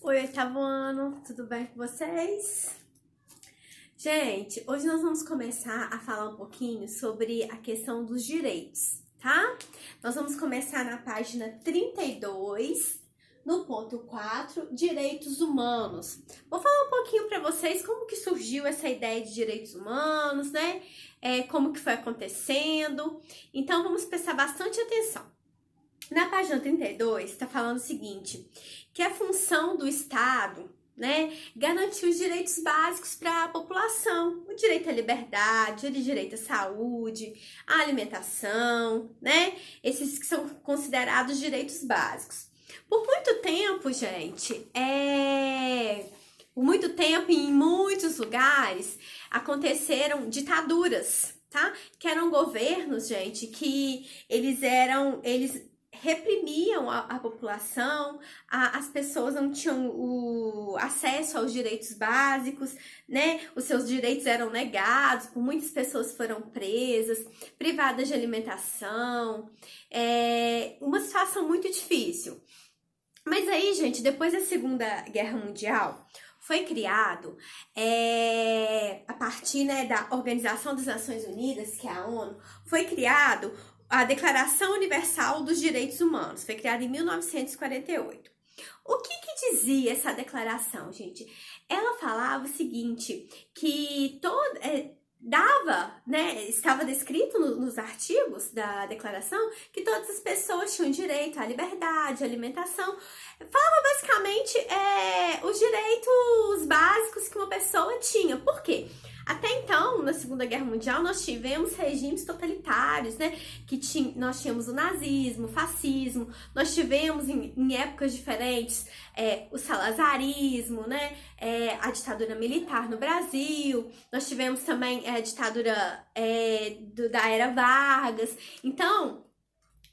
Oi, oitavo ano, tudo bem com vocês? Gente, hoje nós vamos começar a falar um pouquinho sobre a questão dos direitos, tá? Nós vamos começar na página 32, no ponto 4, direitos humanos. Vou falar um pouquinho para vocês como que surgiu essa ideia de direitos humanos, né? Como que foi acontecendo. Então, vamos prestar bastante atenção. Na página 32, está falando o seguinte, que a função do Estado, né, garantir os direitos básicos para a população, o direito à liberdade, o direito à saúde, à alimentação, né, esses que são considerados direitos básicos. Por muito tempo, gente, por muito tempo em muitos lugares aconteceram ditaduras, tá? Que eram governos, gente, que eles reprimiam a população, as pessoas não tinham o acesso aos direitos básicos, né? Os seus direitos eram negados, muitas pessoas foram presas, privadas de alimentação, uma situação muito difícil. Mas aí, gente, depois da Segunda Guerra Mundial, foi criado, a partir, né, da Organização das Nações Unidas, que é a ONU, foi criado a Declaração Universal dos Direitos Humanos, foi criada em 1948. O que dizia essa declaração, gente? Ela falava o seguinte, que estava descrito nos artigos da declaração que todas as pessoas tinham direito à liberdade, à alimentação. Falava basicamente os direitos básicos que uma pessoa tinha. Por quê? Até então, na Segunda Guerra Mundial, nós tivemos regimes totalitários, né? Nós tínhamos o nazismo, o fascismo, nós tivemos em épocas diferentes o salazarismo, né? A ditadura militar no Brasil, nós tivemos também a ditadura da era Vargas. Então,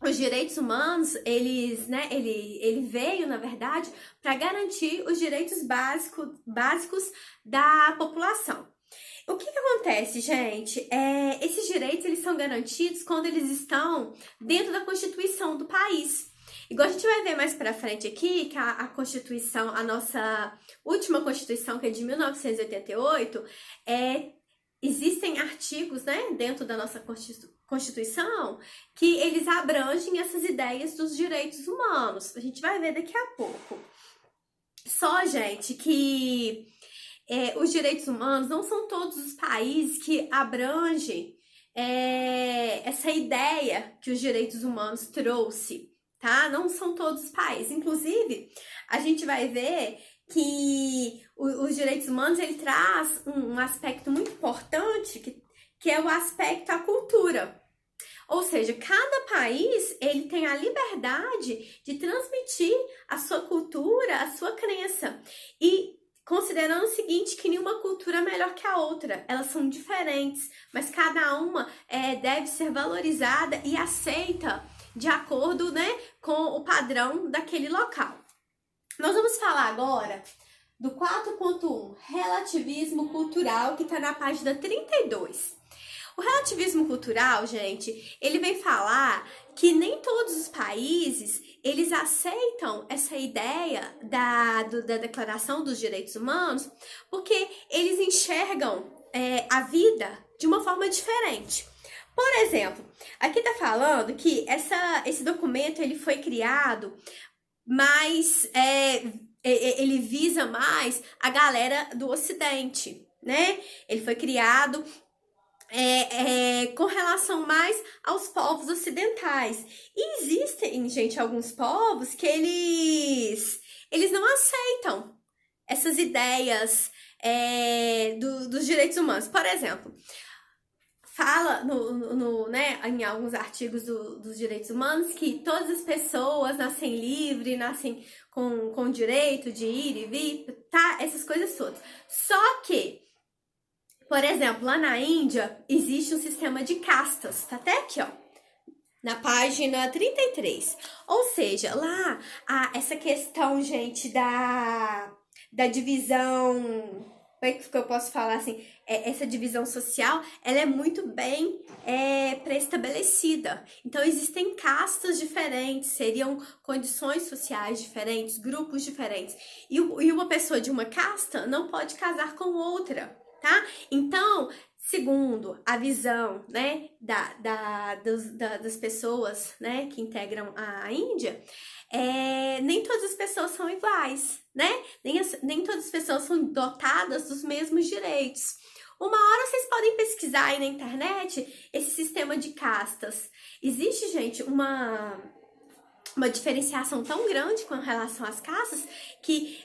os direitos humanos, ele veio, na verdade, para garantir os direitos básicos da população. O que acontece, gente? Esses direitos, eles são garantidos quando eles estão dentro da Constituição do país. Igual a gente vai ver mais pra frente aqui, que a Constituição, a nossa última Constituição, que é de 1988, existem artigos, né, dentro da nossa Constituição que eles abrangem essas ideias dos direitos humanos. A gente vai ver daqui a pouco. Só, gente, que os direitos humanos não são todos os países que abrangem essa ideia que os direitos humanos trouxe, tá? Não são todos os países. Inclusive, a gente vai ver que os direitos humanos, ele traz um aspecto muito importante, que é o aspecto da cultura. Ou seja, cada país, ele tem a liberdade de transmitir a sua cultura, a sua crença. E considerando o seguinte, que nenhuma cultura é melhor que a outra, elas são diferentes, mas cada uma deve ser valorizada e aceita de acordo, né, com o padrão daquele local. Nós vamos falar agora do 4.1, relativismo cultural, que está na página 32. O relativismo cultural, gente, ele vem falar que nem todos os países, eles aceitam essa ideia da Declaração dos Direitos Humanos, porque eles enxergam a vida de uma forma diferente. Por exemplo, aqui tá falando que esse documento, ele foi criado, mas ele visa mais a galera do Ocidente, né? Ele foi criado com relação mais aos povos ocidentais. E existem, gente, alguns povos que eles não aceitam essas ideias dos direitos humanos. Por exemplo, fala né, em alguns artigos dos direitos humanos que todas as pessoas nascem livres, nascem com direito de ir e vir, tá? Essas coisas todas. Só que, por exemplo, lá na Índia, existe um sistema de castas, tá até aqui, ó, na página 33. Ou seja, lá, essa questão, gente, da divisão que eu posso falar assim, essa divisão social, ela é muito bem pré-estabelecida. Então, existem castas diferentes, seriam condições sociais diferentes, grupos diferentes. E uma pessoa de uma casta não pode casar com outra, tá? Então, segundo a visão, né, das pessoas, né, que integram a Índia, nem todas as pessoas são iguais, né? Nem todas as pessoas são dotadas dos mesmos direitos. Uma hora vocês podem pesquisar aí na internet esse sistema de castas. Existe, gente, uma diferenciação tão grande com relação às castas que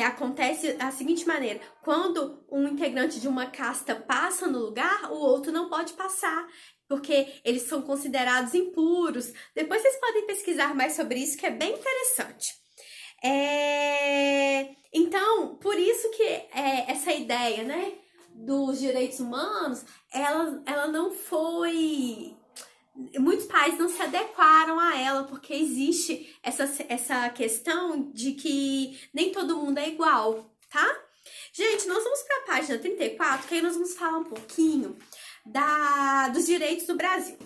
acontece da seguinte maneira: quando um integrante de uma casta passa no lugar, o outro não pode passar, porque eles são considerados impuros. Depois vocês podem pesquisar mais sobre isso, que é bem interessante. Então, por isso que essa ideia, né, dos direitos humanos, ela não foi... Muitos países não se adequaram a ela, porque existe essa questão de que nem todo mundo é igual, tá? Gente, nós vamos para a página 34, que aí nós vamos falar um pouquinho dos direitos do Brasil.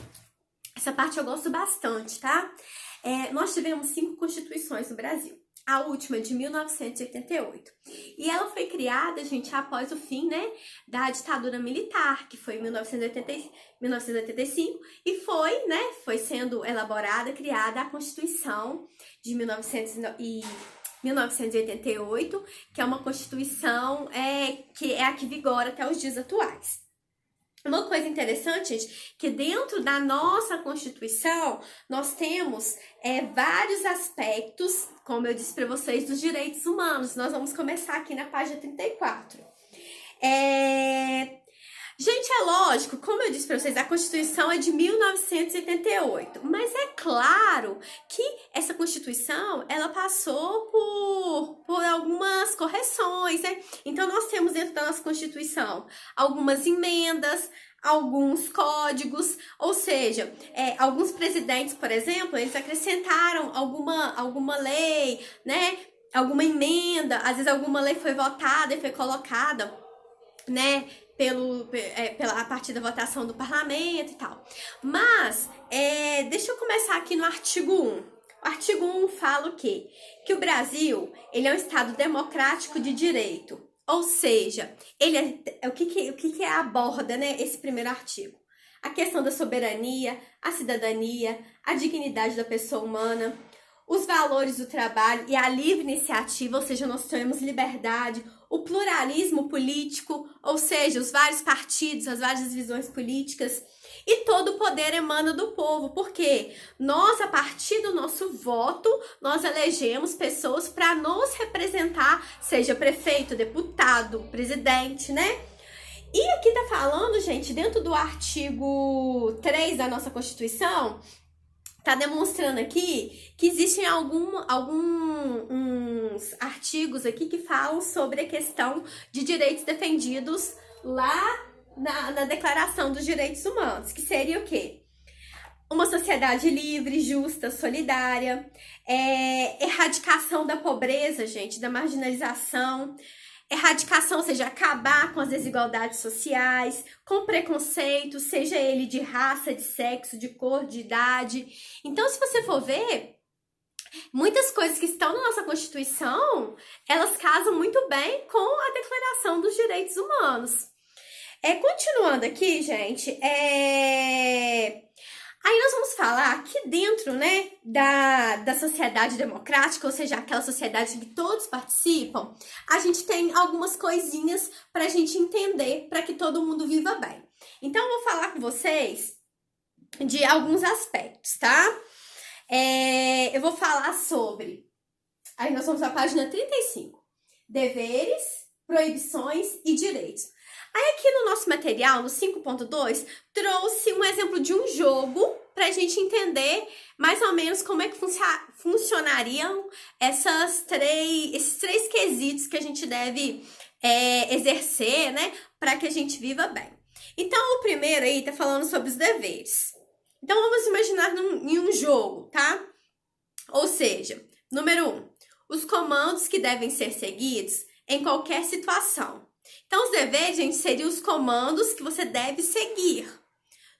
Essa parte eu gosto bastante, tá? Nós tivemos 5 constituições no Brasil. A última é de 1988. E ela foi criada, gente, após o fim, né, da ditadura militar, que foi em 1985, e foi sendo elaborada, criada a Constituição de 1988, que é uma Constituição que é a que vigora até os dias atuais. Uma coisa interessante, gente, que dentro da nossa Constituição, nós temos vários aspectos, como eu disse para vocês, dos direitos humanos. Nós vamos começar aqui na página 34. Gente, é lógico, como eu disse para vocês, a Constituição é de 1988, mas é claro que essa Constituição, ela passou por algumas correções, né? Então, nós temos dentro da nossa Constituição algumas emendas, alguns códigos, ou seja, alguns presidentes, por exemplo, eles acrescentaram alguma lei, né? Alguma emenda, às vezes alguma lei foi votada e foi colocada, né, a partir da votação do parlamento e tal. Mas, deixa eu começar aqui no artigo 1. O artigo 1 fala o quê? Que o Brasil, ele é um Estado democrático de direito. Ou seja, o que aborda, né, esse primeiro artigo? A questão da soberania, a cidadania, a dignidade da pessoa humana, os valores do trabalho e a livre iniciativa, ou seja, nós temos liberdade, o pluralismo político, ou seja, os vários partidos, as várias visões políticas, e todo o poder emana do povo, porque nós, a partir do nosso voto, nós elegemos pessoas para nos representar, seja prefeito, deputado, presidente, né? E aqui tá falando, gente, dentro do artigo 3 da nossa Constituição, tá demonstrando aqui que existem alguns artigos aqui que falam sobre a questão de direitos defendidos lá na Declaração dos Direitos Humanos, que seria o quê? Uma sociedade livre, justa, solidária, erradicação da pobreza, gente, da marginalização, erradicação, ou seja, acabar com as desigualdades sociais, com preconceito, seja ele de raça, de sexo, de cor, de idade. Então, se você for ver, muitas coisas que estão na nossa Constituição, elas casam muito bem com a Declaração dos Direitos Humanos. Continuando aqui, gente, aí nós vamos falar que dentro, né, da sociedade democrática, ou seja, aquela sociedade em que todos participam, a gente tem algumas coisinhas para a gente entender, para que todo mundo viva bem. Então, eu vou falar com vocês de alguns aspectos, tá? Eu vou falar sobre... Aí nós vamos à página 35. Deveres, proibições e direitos. Aí aqui no nosso material, no 5.2, trouxe um exemplo de um jogo para a gente entender mais ou menos como é que funcionariam esses três quesitos que a gente deve exercer, né, para que a gente viva bem. Então, o primeiro aí tá falando sobre os deveres. Então, vamos imaginar em um jogo, tá? Ou seja, número 1, os comandos que devem ser seguidos em qualquer situação. Então, os deveres, gente, seriam os comandos que você deve seguir.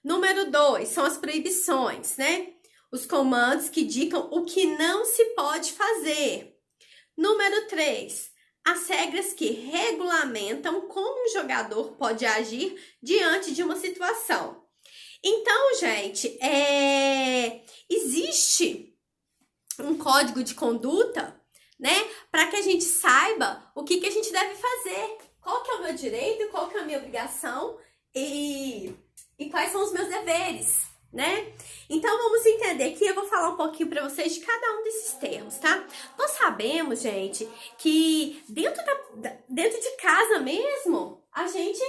Número 2, são as proibições, né? Os comandos que indicam o que não se pode fazer. Número 3, as regras que regulamentam como um jogador pode agir diante de uma situação. Então, gente, existe um código de conduta, né? Para que a gente saiba o que a gente deve fazer. Qual que é o meu direito, qual que é a minha obrigação e quais são os meus deveres, né? Então, vamos entender aqui, eu vou falar um pouquinho para vocês de cada um desses termos, tá? Nós sabemos, gente, que dentro de casa mesmo, a gente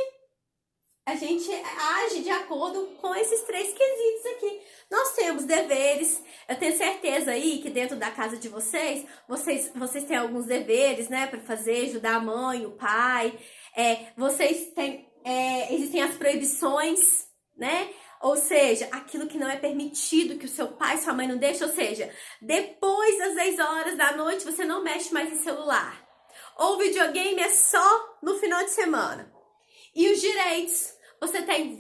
age de acordo com esses 3 quesitos aqui. Nós temos deveres, eu tenho certeza aí que dentro da casa de vocês têm alguns deveres, né, para fazer, ajudar a mãe, o pai, existem as proibições, né, ou seja, aquilo que não é permitido, que o seu pai e sua mãe não deixam, ou seja, depois das 10 horas da noite você não mexe mais em celular, ou videogame é só no final de semana. E os direitos,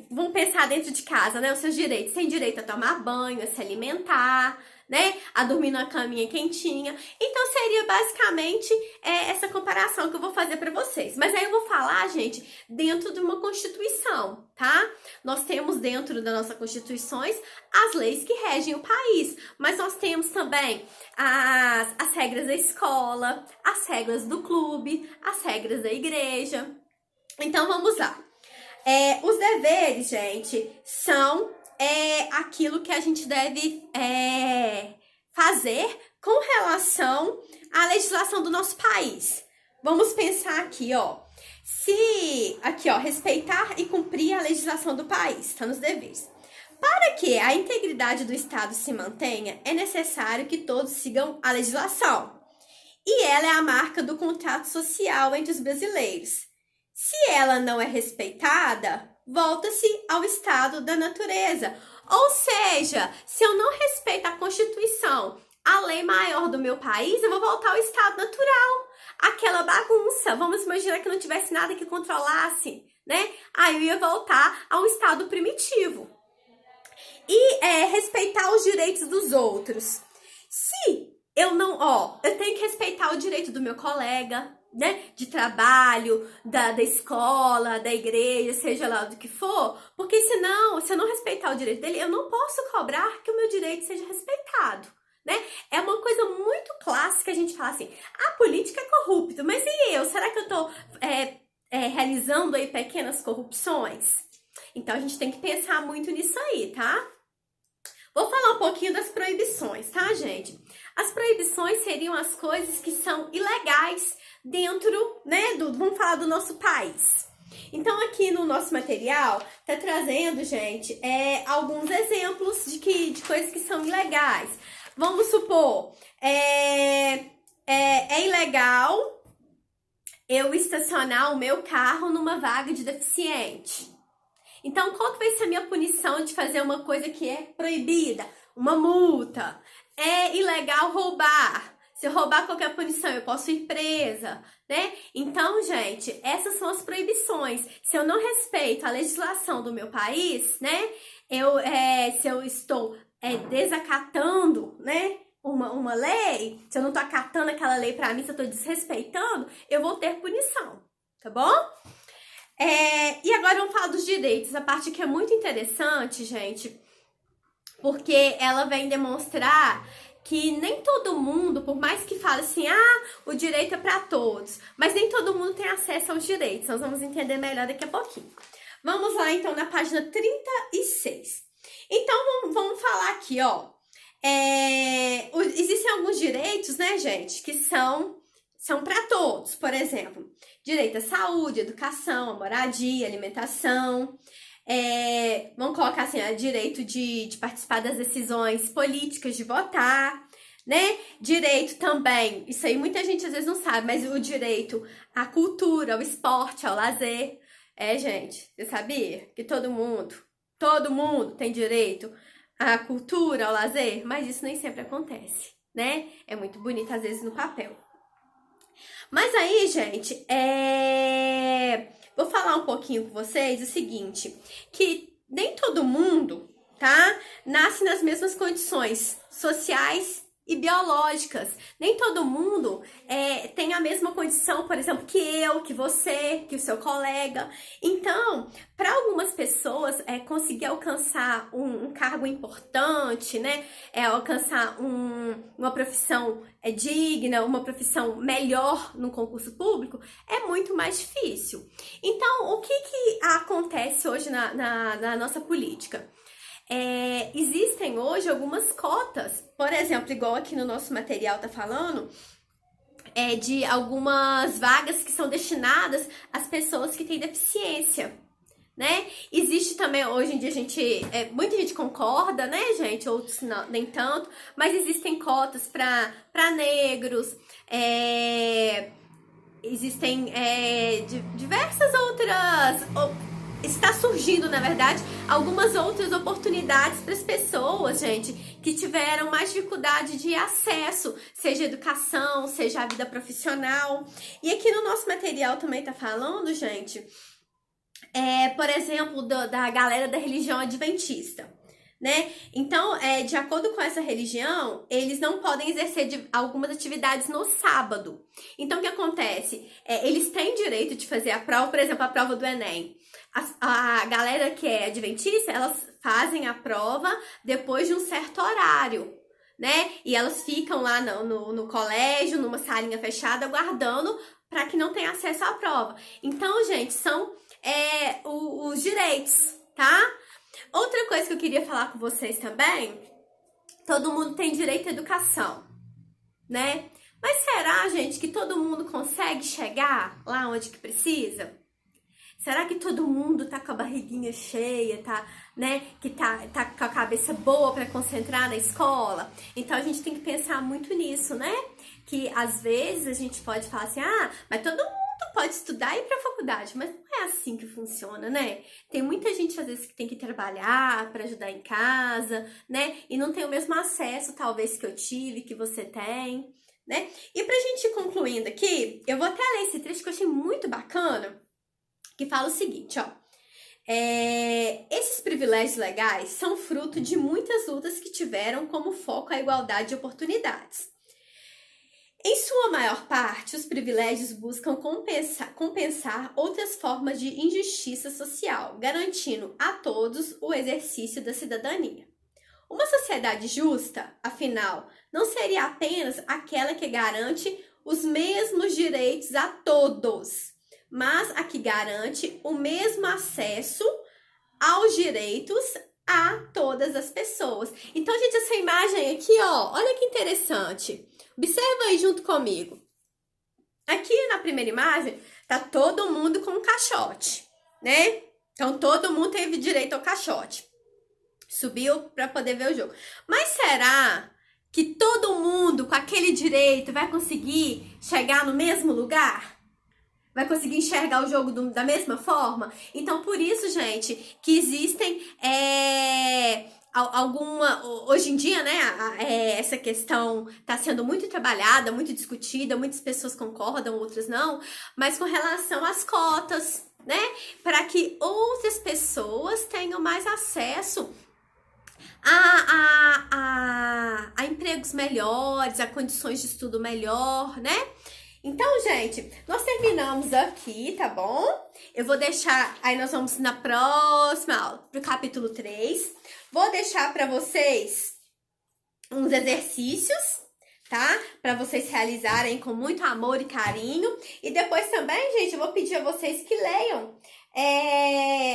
vamos pensar dentro de casa, né? Os seus direitos. Tem direito a tomar banho, a se alimentar, né? A dormir numa caminha quentinha. Então, seria basicamente essa comparação que eu vou fazer para vocês. Mas aí eu vou falar, gente, dentro de uma Constituição, tá? Nós temos dentro das nossas Constituições as leis que regem o país. Mas nós temos também as regras da escola, as regras do clube, as regras da igreja. Então, vamos lá. Os deveres, gente, são aquilo que a gente deve fazer com relação à legislação do nosso país. Vamos pensar aqui, ó. Respeitar e cumprir a legislação do país, tá nos deveres. Para que a integridade do Estado se mantenha, é necessário que todos sigam a legislação. E ela é a marca do contrato social entre os brasileiros. Se ela não é respeitada, volta-se ao estado da natureza. Ou seja, se eu não respeito a Constituição, a lei maior do meu país, eu vou voltar ao estado natural. Aquela bagunça. Vamos imaginar que não tivesse nada que controlasse, né? Aí eu ia voltar ao estado primitivo. E respeitar os direitos dos outros. Se eu não, eu tenho que respeitar o direito do meu colega, né, de trabalho, da escola, da igreja, seja lá do que for, porque senão, se eu não respeitar o direito dele, eu não posso cobrar que o meu direito seja respeitado, né? É uma coisa muito clássica a gente falar assim, a política é corrupta, mas e eu? Será que eu tô realizando aí pequenas corrupções? Então, a gente tem que pensar muito nisso aí, tá? Vou falar um pouquinho das proibições, tá, gente? As proibições seriam as coisas que são ilegais dentro, né, vamos falar do nosso país. Então, aqui no nosso material, tá trazendo, gente, alguns exemplos de coisas que são ilegais. Vamos supor, é ilegal eu estacionar o meu carro numa vaga de deficiente. Então, qual que vai ser a minha punição de fazer uma coisa que é proibida? Uma multa. É ilegal roubar. Se eu roubar, qual que é a punição? Eu posso ir presa, né? Então, gente, essas são as proibições. Se eu não respeito a legislação do meu país, né? Se eu estou desacatando, né? Uma lei, se eu não tô acatando aquela lei pra mim, se eu tô desrespeitando, eu vou ter punição, tá bom? E agora vamos falar dos direitos, a parte que é muito interessante, gente, porque ela vem demonstrar que nem todo mundo, por mais que fale assim, o direito é para todos, mas nem todo mundo tem acesso aos direitos. Nós vamos entender melhor daqui a pouquinho. Vamos lá, então, na página 36. Então, vamos falar aqui, ó. Existem alguns direitos, né, gente, que são para todos. Por exemplo, direito à saúde, educação, moradia, alimentação. Vamos colocar assim, direito de participar das decisões políticas, de votar, né? Direito também, isso aí muita gente às vezes não sabe, mas o direito à cultura, ao esporte, ao lazer. Gente, você sabia que todo mundo tem direito à cultura, ao lazer? Mas isso nem sempre acontece, né? É muito bonito às vezes no papel. Mas aí, gente, vou falar um pouquinho com vocês o seguinte, que nem todo mundo, tá, nasce nas mesmas condições sociais e biológicas. Nem todo mundo tem a mesma condição, por exemplo, que eu, que você, que o seu colega. Então, para algumas pessoas, conseguir alcançar um cargo importante, né? Alcançar uma profissão digna, uma profissão melhor no concurso público, é muito mais difícil. Então, o que acontece hoje na nossa política? Existem hoje algumas cotas, por exemplo, igual aqui no nosso material tá falando, de algumas vagas que são destinadas às pessoas que têm deficiência, né? Existe também, hoje em dia, muita gente concorda, né, gente? Outros não, nem tanto, mas existem cotas para negros, existem diversas outras. Está surgindo, na verdade, algumas outras oportunidades para as pessoas, gente, que tiveram mais dificuldade de acesso, seja educação, seja a vida profissional. E aqui no nosso material também tá falando, gente, por exemplo, da galera da religião adventista, né? Então, de acordo com essa religião, eles não podem exercer algumas atividades no sábado. Então, o que acontece? Eles têm direito de fazer a prova, por exemplo, a prova do Enem. A galera que é adventista, elas fazem a prova depois de um certo horário, né? E elas ficam lá no colégio, numa salinha fechada, aguardando para que não tenha acesso à prova. Então, gente, são os direitos, tá? Outra coisa que eu queria falar com vocês também, todo mundo tem direito à educação, né? Mas será, gente, que todo mundo consegue chegar lá onde que precisa? Será que todo mundo tá com a barriguinha cheia, né? Que tá com a cabeça boa para concentrar na escola? Então a gente tem que pensar muito nisso, né? Que às vezes a gente pode falar assim, mas todo mundo pode estudar e ir pra faculdade, mas não é assim que funciona, né? Tem muita gente às vezes que tem que trabalhar para ajudar em casa, né? E não tem o mesmo acesso, talvez, que eu tive, que você tem, né? E pra gente ir concluindo aqui, eu vou até ler esse trecho que eu achei muito bacana, que fala o seguinte, ó. Esses privilégios legais são fruto de muitas lutas que tiveram como foco a igualdade de oportunidades. Em sua maior parte, os privilégios buscam compensar outras formas de injustiça social, garantindo a todos o exercício da cidadania. Uma sociedade justa, afinal, não seria apenas aquela que garante os mesmos direitos a todos, mas a que garante o mesmo acesso aos direitos a todas as pessoas. Então, gente, essa imagem aqui, ó, olha que interessante. Observa aí junto comigo. Aqui na primeira imagem, tá todo mundo com um caixote, né? Então, todo mundo teve direito ao caixote. Subiu para poder ver o jogo. Mas será que todo mundo com aquele direito vai conseguir chegar no mesmo lugar? Vai conseguir enxergar o jogo da mesma forma? Então, por isso, gente, que existem hoje em dia, né, essa questão está sendo muito trabalhada, muito discutida, muitas pessoas concordam, outras não, mas com relação às cotas, né, para que outras pessoas tenham mais acesso a empregos melhores, a condições de estudo melhor, né? Então, gente, nós terminamos aqui, tá bom? Eu vou deixar, aí nós vamos na próxima aula, pro capítulo 3. Vou deixar para vocês uns exercícios, tá? Para vocês realizarem com muito amor e carinho. E depois também, gente, eu vou pedir a vocês que leiam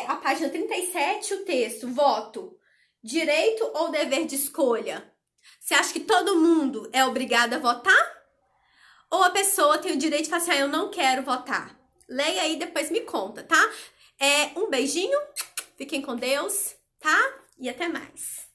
a página 37, o texto, voto, direito ou dever de escolha? Você acha que todo mundo é obrigado a votar? Ou a pessoa tem o direito de falar assim, eu não quero votar? Leia aí e depois me conta, tá? Um beijinho, fiquem com Deus, tá? E até mais.